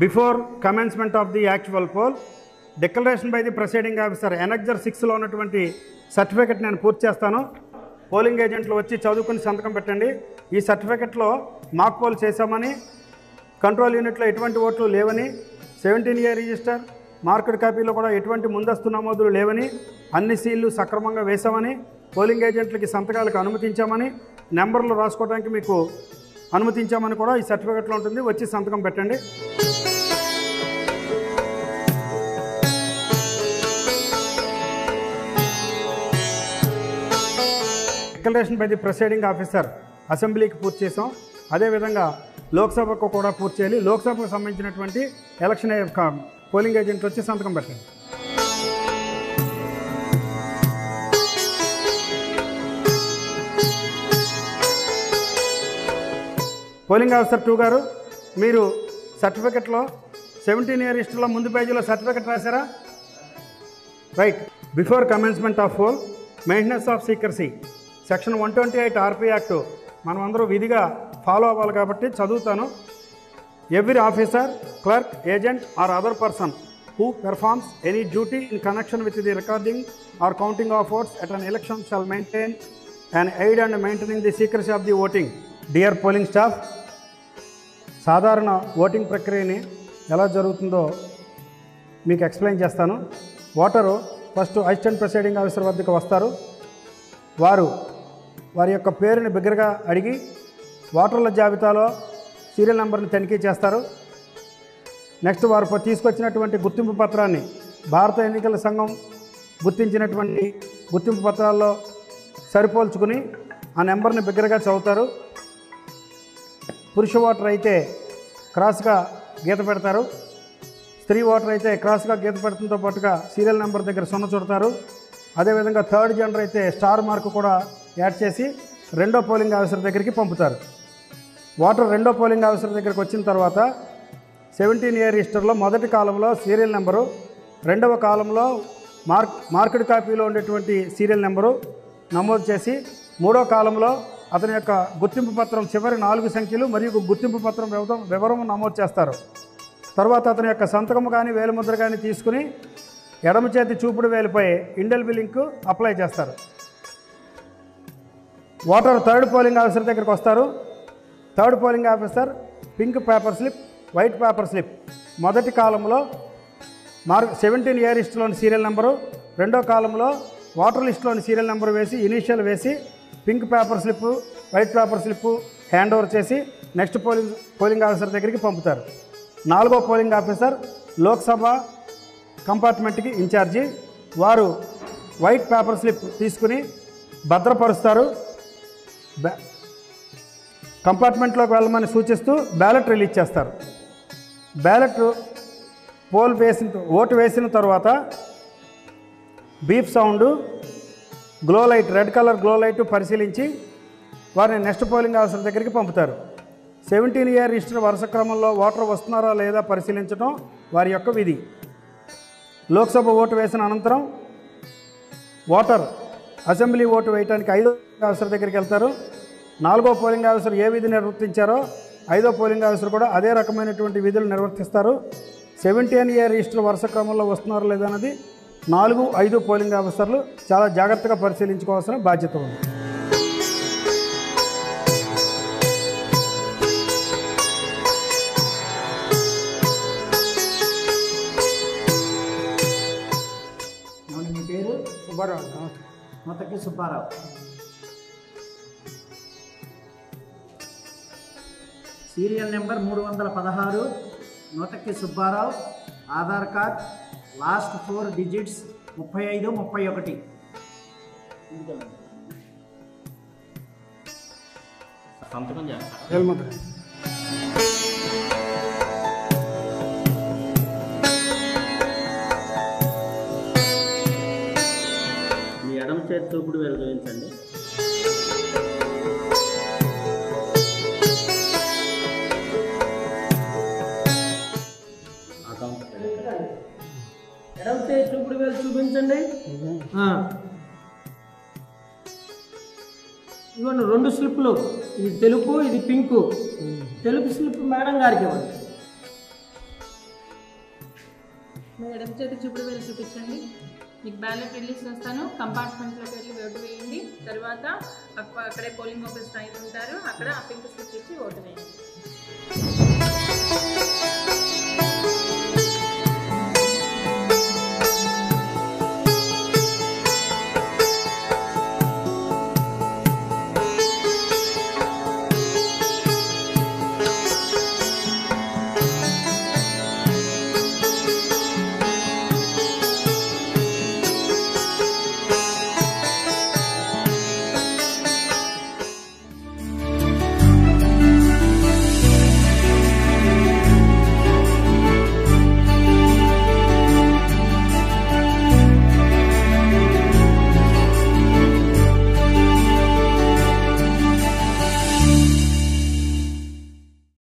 Before commencement of the actual poll declaration by the presiding officer annexure 6లో ఉన్నటువంటి certificate నేను పూర్తి చేస్తాను. పోలింగ్ ఏజెంట్లు వచ్చి చదువుకుని సంతకం పెట్టండి. ఈ సర్టిఫికెట్లో మాక్ పోల్ చేశామని, కంట్రోల్ యూనిట్లో ఎటువంటి ఓట్లు లేవని, 17A రిజిస్టర్ మార్కెట్ కాపీలో కూడా ఎటువంటి ముందస్తు నమోదులు లేవని, అన్ని సీళ్లు సక్రమంగా వేశామని, పోలింగ్ ఏజెంట్లకి సంతకాలకు అనుమతించామని, నెంబర్లు రాసుకోవడానికి మీకు అనుమతించామని కూడా ఈ సర్టిఫికెట్లో ఉంటుంది. వచ్చి సంతకం పెట్టండి. Declaration by the presiding officer అసెంబ్లీకి పూర్తి చేసాం. అదేవిధంగా లోక్సభకు కూడా పూర్తి చేయాలి. లోక్సభకు సంబంధించినటువంటి ఎలక్షన్ పోలింగ్ ఏజెంట్లు వచ్చి సంతకం పెట్టండి. పోలింగ్ ఆఫీసర్ 2 గారు, మీరు సర్టిఫికెట్లో 17A రిజిస్టర్లో ముందు పేజీలో సర్టిఫికెట్ రాశారా? Right. Before commencement of poll maintenance of secrecy section 128 RP act మనం అందరూ విధిగా ఫాలో అవ్వాలి కాబట్టి చదువుతాను. Every officer, clerk, agent or other person who performs any duty in connection with the recording or counting of votes at an election shall maintain and aid and maintaining the secrecy of the voting. Dear polling staff, సాధారణ voting ప్రక్రియని ఎలా జరుగుతుందో మీకు explain చేస్తాను. Voter first assistant presiding officer వద్దకు వస్తారు. వారి యొక్క పేరుని బిగ్గరగా అడిగి ఓటర్ల జాబితాలో సీరియల్ నెంబర్ని తనిఖీ చేస్తారు. నెక్స్ట్ వారు తీసుకొచ్చినటువంటి గుర్తింపు పత్రాన్ని భారత ఎన్నికల సంఘం గుర్తించినటువంటి గుర్తింపు పత్రాల్లో సరిపోల్చుకుని ఆ నెంబర్ని బిగ్గరగా చదువుతారు. పురుష ఓటర్ అయితే క్రాస్గా గీత పెడతారు. స్త్రీ ఓటర్ అయితే క్రాస్గా గీత పెడతంతో పాటుగా సీరియల్ నెంబర్ దగ్గర సున్న చుడతారు. అదేవిధంగా థర్డ్ జెండర్ అయితే స్టార్ మార్క్ కూడా యాడ్ చేసి రెండో పోలింగ్ ఆఫీసర్ దగ్గరికి పంపుతారు. ఓటర్ రెండో పోలింగ్ ఆఫీసర్ దగ్గరికి వచ్చిన తర్వాత 17A రిజిస్టర్లో మొదటి కాలంలో సీరియల్ నెంబరు, రెండవ కాలంలో మార్కెట్ కాపీలో ఉండేటువంటి సీరియల్ నెంబరు నమోదు చేసి, మూడో కాలంలో అతని యొక్క గుర్తింపు పత్రం చివరి 4 సంఖ్యలు మరియు గుర్తింపు పత్రం వివరం నమోదు చేస్తారు. తర్వాత అతని యొక్క సంతకము కానీ వేలిముద్ర కానీ తీసుకుని ఎడమ చేతి చూపుడు వేలుపై ఇండెల్బి లింక్ అప్లై చేస్తారు. ఓటర్ థర్డ్ పోలింగ్ ఆఫీసర్ దగ్గరికి వస్తారు. Third polling officer pink paper slip, white paper slip మొదటి కాలంలో 17A లిస్టులోని సీరియల్ నెంబరు, రెండో కాలంలో ఓటర్ లిస్టులోని సీరియల్ నెంబరు వేసి ఇనీషియల్ వేసి pink paper slip, white paper slip hand over చేసి నెక్స్ట్ పోలింగ్ ఆఫీసర్ దగ్గరికి పంపుతారు. నాలుగో పోలింగ్ ఆఫీసర్ లోక్సభ కంపార్ట్మెంట్కి ఇన్ఛార్జి. వారు వైట్ పేపర్ స్లిప్ తీసుకుని భద్రపరుస్తారు. కంపార్ట్మెంట్లోకి వెళ్ళమని సూచిస్తూ బ్యాలెట్ రిలీజ్ చేస్తారు. బ్యాలెట్ ఓటు వేసిన తర్వాత beep sound, glow light, red colour glow light పరిశీలించి వారిని నెక్స్ట్ పోలింగ్ ఆఫీసర్ దగ్గరికి పంపుతారు. 17A రిజిస్టర్ వరుస క్రమంలో ఓటర్ వస్తున్నారా లేదా పరిశీలించడం వారి యొక్క విధి. లోక్సభ ఓటు వేసిన అనంతరం ఓటర్ అసెంబ్లీ ఓటు వేయడానికి 5వ ఆఫీసర్ దగ్గరికి వెళ్తారు. 4వ పోలింగ్ ఆఫీసర్ ఏ విధి నిర్వర్తించారో 5వ పోలింగ్ ఆఫీసర్ కూడా అదే రకమైనటువంటి విధులు నిర్వర్తిస్తారు. 17A రిజిస్టర్ వరుస క్రమంలో వస్తున్నారో లేదన్నది 4, 5 పోలింగ్ ఆఫీసర్లు చాలా జాగ్రత్తగా పరిశీలించుకోవాల్సిన బాధ్యత ఉంది. మీ పేరు? సుబ్బారావు. మొత్తకి Subbarao. Serial number 316, Nutakki Subbarao. Aadhaar card last 4 digits 35, 31. సంతకం చేస్తారు. మీ ఎడమ చేతి చూపుడు వేలు చూపించండి. ఎడమ చేతి చూపుడు వేలు చూపించండి. ఇవ్వండి 2 స్లిప్లు, ఇది తెలుపు, ఇది పింకు. తెలుపు స్లిప్ మేడం గారికి ఇవ్వండి. మీ ఎడమ చేతికి చూపుడు వేలు చూపించండి. మీకు బ్యాలెట్ రిలీజ్ చేస్తాను. కంపార్ట్మెంట్లోకి వెళ్ళి ఓటు వేయండి. తర్వాత అక్కడే పోలింగ్ ఆఫీస్ సైన్ ఉంటారు, అక్కడ ఆ పింక్ స్లిప్ ఇచ్చి ఓటు వేయండి.